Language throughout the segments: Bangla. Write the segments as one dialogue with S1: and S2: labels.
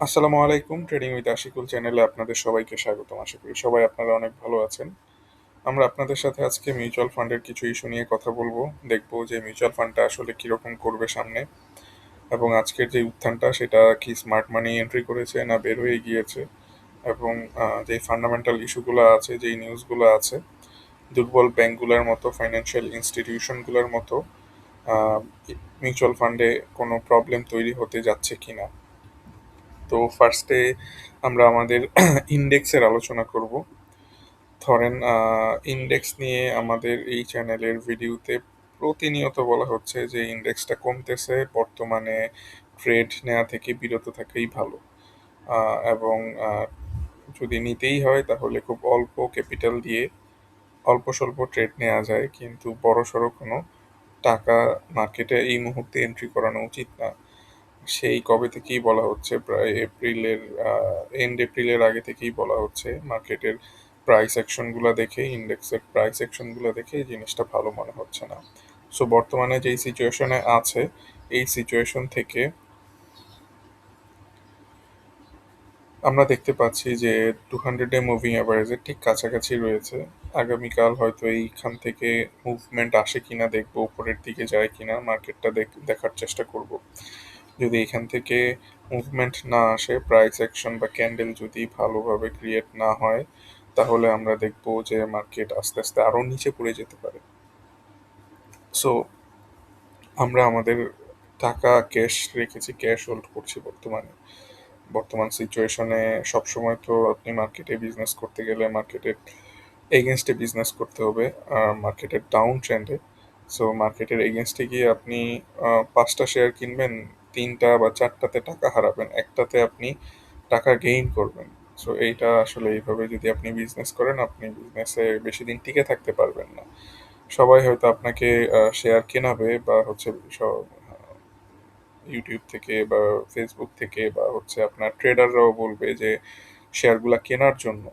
S1: আসসালামু আলাইকুম। ট্রেডিং উইথ আশিকুল চ্যানেলে আপনাদের সবাইকে স্বাগতম। আশা করি সবাই আপনারা অনেক ভালো আছেন। আমরা আপনাদের সাথে আজকে মিউচুয়াল ফান্ডের কিছু ইস্যু নিয়ে কথা বলবো। দেখবো যে মিউচুয়াল ফান্ডটা আসলে কিরকম করবে সামনে, এবং আজকের যে উত্থানটা সেটা কি স্মার্ট মানি এন্ট্রি করেছে না বের হয়ে গিয়েছে, এবং যে ফান্ডামেন্টাল ইস্যুগুলো আছে, যেই নিউজগুলো আছে, দুর্বল ব্যাংকগুলোর মতো, ফাইন্যান্সিয়াল ইনস্টিটিউশনগুলোর মতো মিউচুয়াল ফান্ডে কোনো প্রবলেম তৈরি হতে যাচ্ছে কিনা। তো ফার্স্টে আমরা আমাদের ইন্ডেক্সের আলোচনা করব। ধরেন ইন্ডেক্স নিয়ে আমাদের এই চ্যানেলের ভিডিওতে প্রতিনিয়ত বলা হচ্ছে যে ইন্ডেক্সটা কমতেছে, বর্তমানে ট্রেড নেওয়া থেকে বিরত থাকাই ভালো। এবং যদি নিতেই হয় তাহলে খুব অল্প ক্যাপিটাল দিয়ে অল্প স্বল্প ট্রেড নেওয়া যায়, কিন্তু বড়সড় কোনো টাকা মার্কেটে এই মুহূর্তে এন্ট্রি করানো উচিত না। সেই কবে থেকেই বলা হচ্ছে, প্রায় এপ্রিলের আগে থেকেই বলা হচ্ছে। মার্কেটের প্রাইস অ্যাকশনগুলো দেখে, ইন্ডেক্সের প্রাইস অ্যাকশনগুলো দেখে এই জিনিসটা ভালো মনে হচ্ছে না। সো বর্তমানে যেই সিচুয়েশনে আছে, এই সিচুয়েশন থেকে আমরা দেখতে পাচ্ছি যে 200 ডে মুভিং অ্যাভারেজের ঠিক কাছাকাছি রয়েছে। আগামীকাল হয়তো এইখান থেকে মুভমেন্ট আসে কিনা দেখবো, উপরের দিকে যায় কিনা মার্কেটটা দেখার চেষ্টা করব। যদি এখান থেকে মুভমেন্ট না আসে, প্রাইস অ্যাকশন বা ক্যান্ডেল যদি ভালোভাবে ক্রিয়েট না হয়, তাহলে আমরা দেখব যে মার্কেট আস্তে আস্তে আরও নিচে পড়ে যেতে পারে। সো আমরা আমাদের টাকা ক্যাশ রেখেছি, ক্যাশ হোল্ড করছি বর্তমানে। বর্তমান সিচুয়েশনে সবসময় তো আপনি মার্কেটে বিজনেস করতে গেলে মার্কেটের এগেনস্টে বিজনেস করতে হবে, মার্কেটের ডাউন ট্রেন্ডে। সো মার্কেটের এগেনস্টে গিয়ে আপনি 5টা শেয়ার কিনবেন, 3টা বা 4টাতে টাকা হারাবেন, একটাতে আপনি টাকা গেইন করবেন। সো এইটা আসলে এইভাবে যদি আপনি বিজনেস করেন, আপনি বিজনেসে বেশি দিন টিকে থাকতে পারবেন না। সবাই হয়তো আপনাকে শেয়ার কেনাবে, বা হচ্ছে সব ইউটিউব থেকে বা ফেসবুক থেকে বা হচ্ছে আপনার ট্রেডাররাও বলবে যে শেয়ারগুলা কেনার জন্য,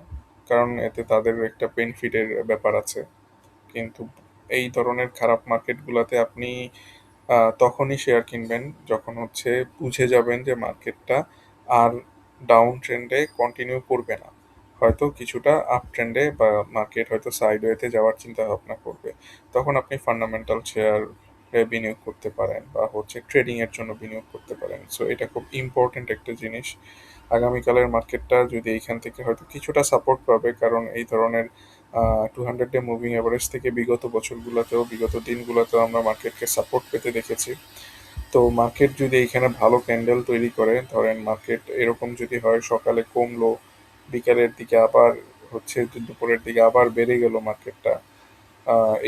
S1: কারণ এতে তাদের একটা বেনিফিটের ব্যাপার আছে। কিন্তু এই ধরনের খারাপ মার্কেটগুলোতে আপনি তখনই শেয়ার কিনবেন যখন হচ্ছে বুঝে যাবেন যে মার্কেটটা আর ডাউন ট্রেন্ডে কন্টিনিউ করবে না, হয়তো কিছুটা আপ ট্রেন্ডে বা মার্কেট হয়তো সাইডওয়েতে যাওয়ার চিন্তা ভাবনা করবে। তখন আপনি ফান্ডামেন্টাল শেয়ার বিনিয়োগ করতে পারেন বা হচ্ছে ট্রেডিং এর জন্য বিনিয়োগ করতে পারেন। সো এটা খুব ইম্পর্টেন্ট একটা জিনিস। আগামীকালের মার্কেটটা যদি এইখান থেকে হয়তো কিছুটা সাপোর্ট পাবে, কারণ এই ধরনের 200 ডে মুভিং অ্যাভারেজ থেকে বিগত বছরগুলোতেও, বিগত দিনগুলোতেও আমরা মার্কেটকে সাপোর্ট পেতে দেখেছি। তো মার্কেট যদি এইখানে ভালো ক্যান্ডেল তৈরি করে, ধরেন মার্কেট এরকম যদি হয় সকালে কমলো, বিকালের দিকে আবার হচ্ছে দুপুরের দিকে আবার বেড়ে গেল মার্কেটটা,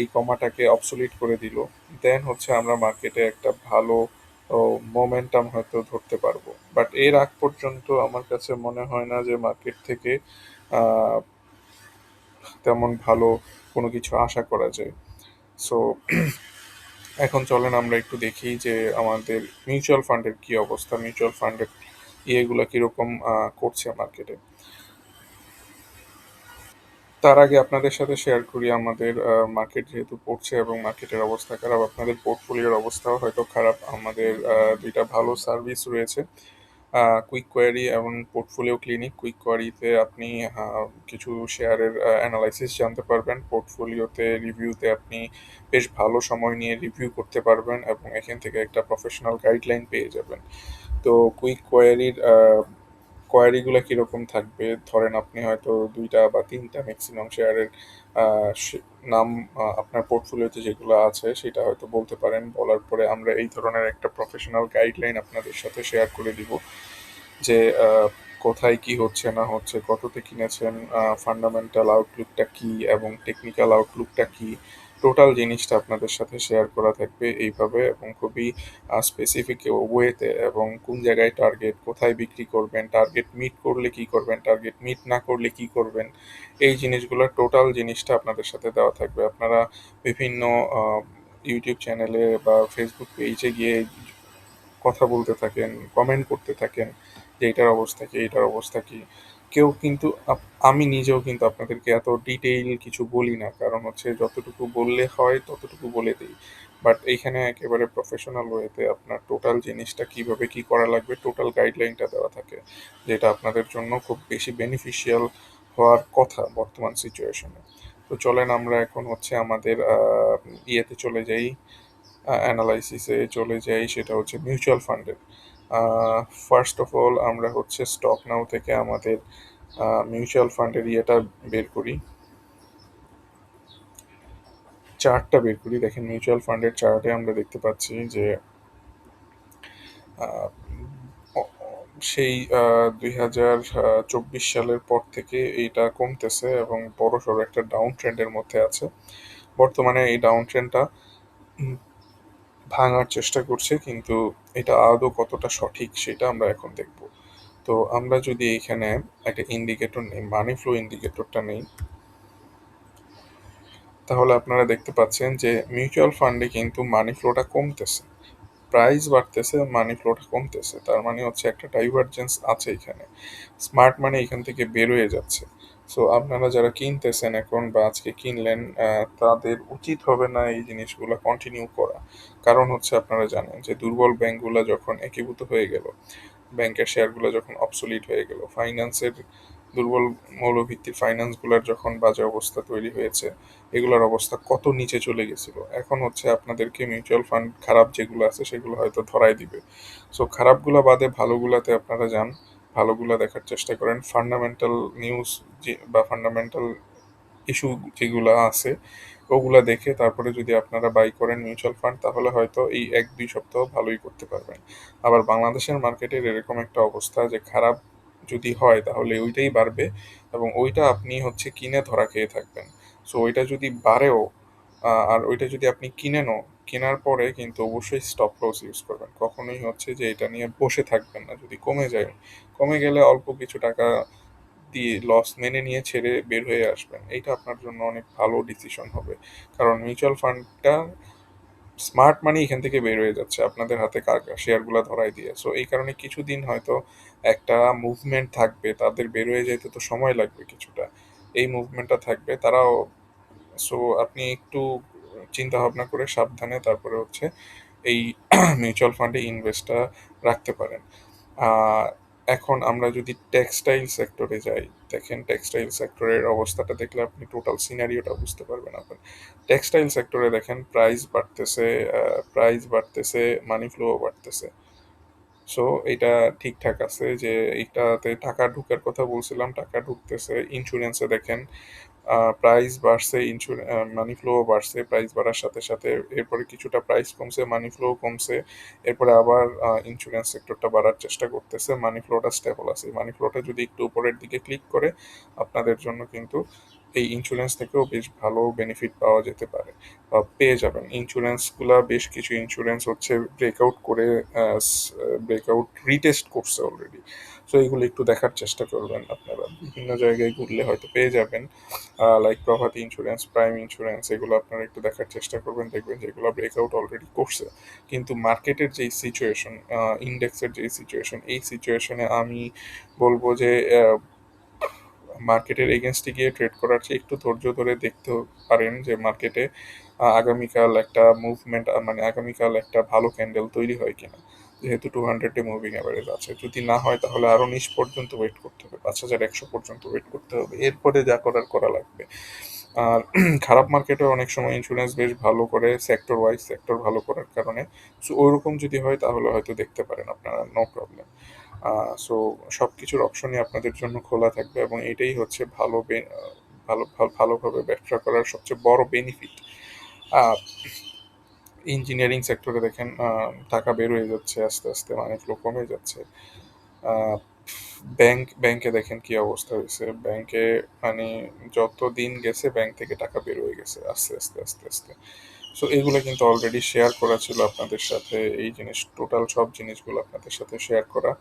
S1: এই কমাটাকে অবসলিট করে দিল, দেন হচ্ছে আমরা মার্কেটে একটা ভালো মোমেন্টাম হয়তো ধরতে পারবো। বাট এর আগ পর্যন্ত আমার কাছে মনে হয় না যে মার্কেট থেকে আহ, তেমন ভালো কোনো কিছু আশা করা যায়। সো এখন চলেন আমরা একটু দেখি যে আমাদের মিউচুয়াল ফান্ডের কি অবস্থা, মিউচুয়াল ফান্ডের ইয়েগুলো কিরকম করছে মার্কেটে। তার আগে আপনাদের সাথে শেয়ার করি আমাদের মার্কেট যেহেতু পড়ছে এবং মার্কেটের অবস্থা খারাপ, আপনাদের পোর্টফোলিওর অবস্থাও হয়তো খারাপ। আমাদের দুইটা ভালো সার্ভিস রয়েছে, কুইক কোয়ারি এবং পোর্টফোলিও ক্লিনিক। কুইক কোয়ারিতে আপনি কিছু শেয়ারের অ্যানালাইসিস জানতে পারবেন, পোর্টফোলিওতে রিভিউতে আপনি বেশ ভালো সময় নিয়ে রিভিউ করতে পারবেন এবং এখান থেকে একটা প্রফেশনাল গাইডলাইন পেয়ে যাবেন। তো কুইক কোয়ারির কোয়ারিগুলো কীরকম থাকবে, ধরেন আপনি হয়তো 2টা বা 3টা ম্যাক্সিমাম শেয়ারের নাম আপনার পোর্টফোলিওতে যেগুলো আছে সেটা হয়তো বলতে পারেন। বলার পরে আমরা এই ধরনের একটা প্রফেশনাল গাইডলাইন আপনাদের সাথে শেয়ার করে দিব, যে কোথায় কি হচ্ছে না হচ্ছে, কততে কিনেছেন, ফান্ডামেন্টাল আউটলুকটা কি এবং টেকনিক্যাল আউটলুকটা কি, টোটাল জিনিসটা আপনাদের সাথে শেয়ার করা থাকবে এইভাবে, এবং খুবই স্পেসিফিক ওয়েতে, এবং কোন জায়গায় টার্গেট, কোথায় বিক্রি করবেন, টার্গেট মিট করলে কি করবেন, টার্গেট মিট না করলে কি করবেন, এই জিনিসগুলো টোটাল জিনিসটা আপনাদের সাথে দেওয়া থাকবে। আপনারা বিভিন্ন ইউটিউব চ্যানেলে বা ফেসবুক পেজে গিয়ে কথা বলতে থাকেন, কমেন্ট করতে থাকেন যে এটার অবস্থা কি, এটার অবস্থা কি, কেউ কিন্তু আমি নিজেও কিন্তু আপনাদেরকে এত ডিটেইল কিছু বলি না, কারণ হচ্ছে যতটুকু বললে হয় ততটুকু বলে দিই। বাট এইখানে একেবারে প্রফেশনাল ওয়েতে আপনার টোটাল জিনিসটা কিভাবে কি করা লাগবে টোটাল গাইডলাইনটা দেওয়া থাকে, যেটা আপনাদের জন্য খুব বেশি বেনিফিশিয়াল হওয়ার কথা বর্তমান সিচুয়েশনে। তো চলেন আমরা এখন হচ্ছে আমাদের ইয়েতে চলে যাই, অ্যানালাইসিসে চলে যাই, সেটা হচ্ছে মিউচুয়াল ফান্ডের। ফার্স্ট অফ অল আমরা হচ্ছে স্টক নাও থেকে আমাদের মিউচুয়াল ফান্ডের ইয়েটা বের করি, চার্টটা বের করি। দেখেন মিউচুয়াল ফান্ডের চার্টে আমরা দেখতে পাচ্ছি যে আহ, অ- সেই 2024 সালের পর থেকে এইটা কমতেছে এবং বড়সড় একটা ডাউন ট্রেন্ডের মধ্যে আছে। বর্তমানে এই ডাউন ট্রেন্ডটা ভাঙার চেষ্টা করছে, কিন্তু এটা আদৌ কতটা সঠিক সেটা আমরা এখন দেখব। তো আমরা যদি এখানে একটা ইন্ডিকেটর নেই, মানি ফ্লো ইন্ডিকেটরটা নেই, তাহলে আপনারা দেখতে পাচ্ছেন যে মিউচুয়াল ফান্ডে কিন্তু মানি ফ্লোটা কমতেছে, প্রাইস বাড়তেছে, মানি ফ্লোটা কমতেছে। তার মানে হচ্ছে একটা ডাইভারজেন্স আছে এখানে, স্মার্ট মানি এখান থেকে বের হয়ে যাচ্ছে। সো আপনারা যারা কিনতেছেন এখন বা আজকে কিনলেন, তাদের উচিত হবে না এই জিনিসগুলো কন্টিনিউ করা। কারণ হচ্ছে আপনারা জানেন যে দুর্বল ব্যাংকগুলো যখন একীভূত হয়ে গেল, ব্যাংকের শেয়ারগুলো যখন অবসোলিট হয়ে গেল, ফাইন্যান্সের দুর্বল মৌলভিত্তিক ফাইন্যান্সগুলোর যখন বাজে অবস্থা তৈরি হয়েছে, এগুলোর অবস্থা কত নিচে চলে গেছিল। এখন হচ্ছে আপনাদেরকে মিউচুয়াল ফান্ড খারাপ যেগুলো আছে সেগুলো হয়তো ধরাই দিবে। সো খারাপগুলো বাদে ভালোগুলাতে আপনারা যান, ভালোগুলা দেখার চেষ্টা করেন। ফান্ডামেন্টাল নিউজ যে বা ফান্ডামেন্টাল ইস্যু যেগুলো আছে ওগুলা দেখে তারপরে যদি আপনারা বাই করেন মিউচুয়াল ফান্ড, তাহলে হয়তো এই 1-2 সপ্তাহ ভালোই করতে পারবেন। আবার বাংলাদেশের মার্কেটের এরকম একটা অবস্থা যে খারাপ যদি হয় তাহলে ওইটাই বাড়বে এবং ওইটা আপনি হচ্ছে কিনে ধরা খেয়ে থাকবেন। সো ওইটা যদি বাড়েও আর ওইটা যদি আপনি কিনেনও, কেনার পরে কিন্তু অবশ্যই স্টপ লস ইউজ করবেন। কখনোই হচ্ছে যে এটা নিয়ে বসে থাকবেন না। যদি কমে যায়, কমে গেলে অল্প কিছু টাকা দিয়ে লস মেনে নিয়ে ছেড়ে বের হয়ে আসবেন। এইটা আপনার জন্য অনেক ভালো ডিসিশন হবে। কারণ মিউচুয়াল ফান্ডটা স্মার্ট মানি এখান থেকে বের হয়ে যাচ্ছে আপনাদের হাতে শেয়ারগুলো ধরাই দিয়ে। সো এই কারণে কিছুদিন হয়তো একটা মুভমেন্ট থাকবে, তাদের বের হয়ে যেতে তো সময় লাগবে কিছুটা। এই মুভমেন্টটা থাকবে, তারাও। সো আপনি একটু চিন্তা ভাবনা করে সাবধানে তারপরে হচ্ছে এই মিউচুয়াল ফান্ডে ইনভেস্টটা রাখতে পারেন। আহ, এখন আমরা যদি টেক্সটাইল সেক্টরে যাই, দেখেন টেক্সটাইল সেক্টরের অবস্থাটা দেখলে আপনি টোটাল সিনারিওটা বুঝতে পারবেন। আপনার টেক্সটাইল সেক্টরে দেখেন প্রাইস বাড়তেছে, মানি ফ্লো বাড়তেছে। সো এটা ঠিকঠাক আছে যে এইটাতে টাকা ঢুকার কথা বলছিলাম, টাকা ঢুকতেছে। ইন্স্যুরেন্সে দেখেন প্রাইস বাড়ছে, মানি ফ্লো বাড়ছে, প্রাইস বাড়ার সাথে সাথে এরপরে কিছুটা প্রাইস কমছে, মানি ফ্লো কমছে। এরপরে আবার ইন্স্যুরেন্স সেক্টরটা বাড়ার চেষ্টা করতেছে, মানি ফ্লোটা স্টেবল আছে। মানি ফ্লোটা যদি একটু উপরের দিকে ক্লিক করে আপনাদের জন্য কিন্তু এই ইন্স্যুরেন্স থেকেও বেশ ভালো বেনিফিট পাওয়া যেতে পারে বা পেয়ে যাবেন। ইন্স্যুরেন্সগুলা বেশ কিছু ইন্স্যুরেন্স হচ্ছে ব্রেকআউট করে, ব্রেকআউট রিটেস্ট করছে অলরেডি। সো এইগুলো একটু দেখার চেষ্টা করবেন, আপনারা বিভিন্ন জায়গায় ঘুরলে হয়তো পেয়ে যাবেন। লাইক প্রভাতী ইন্স্যুরেন্স, প্রাইম ইন্স্যুরেন্স, এগুলো আপনারা একটু দেখার চেষ্টা করবেন, দেখবেন যে এগুলো ব্রেকআউট অলরেডি করছে। কিন্তু মার্কেটের যেই সিচুয়েশন, ইন্ডেক্সের যেই সিচুয়েশন, এই সিচুয়েশনে আমি বলবো যে মার্কেটের এগেনস্টে গিয়ে ট্রেড করার চেয়ে একটু ধৈর্য ধরে দেখতে পারেন যে মার্কেটে আগামীকাল একটা মুভমেন্ট, মানে আগামীকাল একটা ভালো ক্যান্ডেল তৈরি হয় কিনা। যেহেতু 200-ডে মুভিং অ্যাভারেজ আছে, যদি না হয় তাহলে আরও নিচ পর্যন্ত ওয়েট করতে হবে, 5100 পর্যন্ত ওয়েট করতে হবে, এরপরে যা করার করা লাগবে। আর খারাপ মার্কেটে অনেক সময় ইন্স্যুরেন্স বেশ ভালো করে সেক্টর ওয়াইজ, সেক্টর ভালো করার কারণে। সো ওইরকম যদি হয় তাহলে হয়তো দেখতে পারেন আপনারা, নো প্রবলেম। সো সব কিছুর অপশনই আপনাদের জন্য খোলা থাকবে এবং এটাই হচ্ছে ভালোভাবে ব্যবসা করার সবচেয়ে বড় বেনিফিট। ইঞ্জিনিয়ারিং সেক্টরে দেখেন টাকা বের হয়ে যাচ্ছে আস্তে আস্তে, মানি ফ্লো কমে যাচ্ছে। ব্যাংকে দেখেন কি অবস্থা হয়েছে, ব্যাংকে মানে যত দিন গেছে ব্যাংক থেকে টাকা বের হয়ে গেছে আস্তে আস্তে আস্তে আস্তে। সো এগুলো কিন্তু অলরেডি শেয়ার করা ছিল আপনাদের সাথে, এই জিনিস টোটাল সব জিনিসগুলো আপনাদের সাথে শেয়ার করা।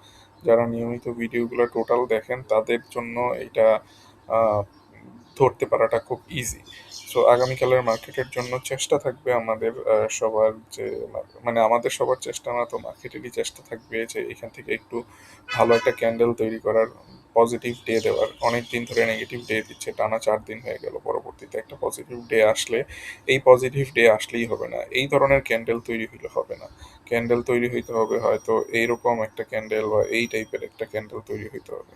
S1: যারা নিয়মিত ভিডিওগুলো টোটাল দেখেন তাদের জন্য এটা আহ, ধরতে পারাটা খুব ইজি। সো আগামীকালের মার্কেটের জন্য চেষ্টা থাকবে আমাদের সবার, যে মানে আমাদের সবার চেষ্টা না তো মার্কেটেরই চেষ্টা থাকবে যে এখান থেকে একটু ভালো একটা ক্যান্ডেল তৈরি করার, পজিটিভ ডে দেওয়ার। অনেক দিন ধরে নেগেটিভ ডে দিচ্ছে, টানা 4 দিন হয়ে গেল। পরবর্তীতে একটা পজিটিভ ডে আসলে এই পজিটিভ ডে আসলেই হবে না, এই ধরনের ক্যান্ডেল তৈরি হইলে হবে না। ক্যান্ডেল তৈরি হইতে হবে হয়তো এইরকম একটা ক্যান্ডেল বা এই টাইপের একটা ক্যান্ডেল তৈরি হইতে হবে,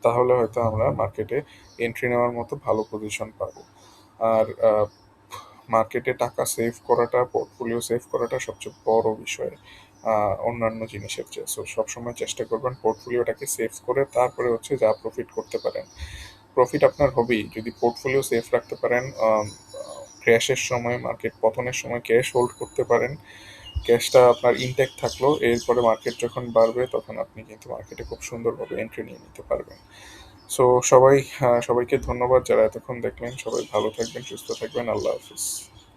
S1: তাহলে হয়তো আমরা মার্কেটে এন্ট্রি নেওয়ার মতো ভালো পজিশন পাবো। আর মার্কেটে টাকা সেভ করাটা, পোর্টফোলিও সেভ করাটা সবচেয়ে বড় বিষয় অন্যান্য জিনিসের চেয়ে। সো সবসময় চেষ্টা করবেন পোর্টফোলিওটাকে সেভ করে তারপরে হচ্ছে যা প্রফিট করতে পারেন। প্রফিট আপনার হবেই যদি পোর্টফোলিও সেফ রাখতে পারেন। ক্র্যাশের সময়, মার্কেট পতনের সময় ক্যাশ হোল্ড করতে পারেন, ক্যাশটা আপনার ইনট্যাক্ট থাকলো, এরপরে মার্কেট যখন বাড়বে তখন আপনি কিন্তু মার্কেটে খুব সুন্দরভাবে এন্ট্রি নিয়ে নিতে পারবেন। সো সবাইকে ধন্যবাদ যারা এতক্ষণ দেখলেন। সবাই ভালো থাকবেন, সুস্থ থাকবেন। আল্লাহ হাফিজ।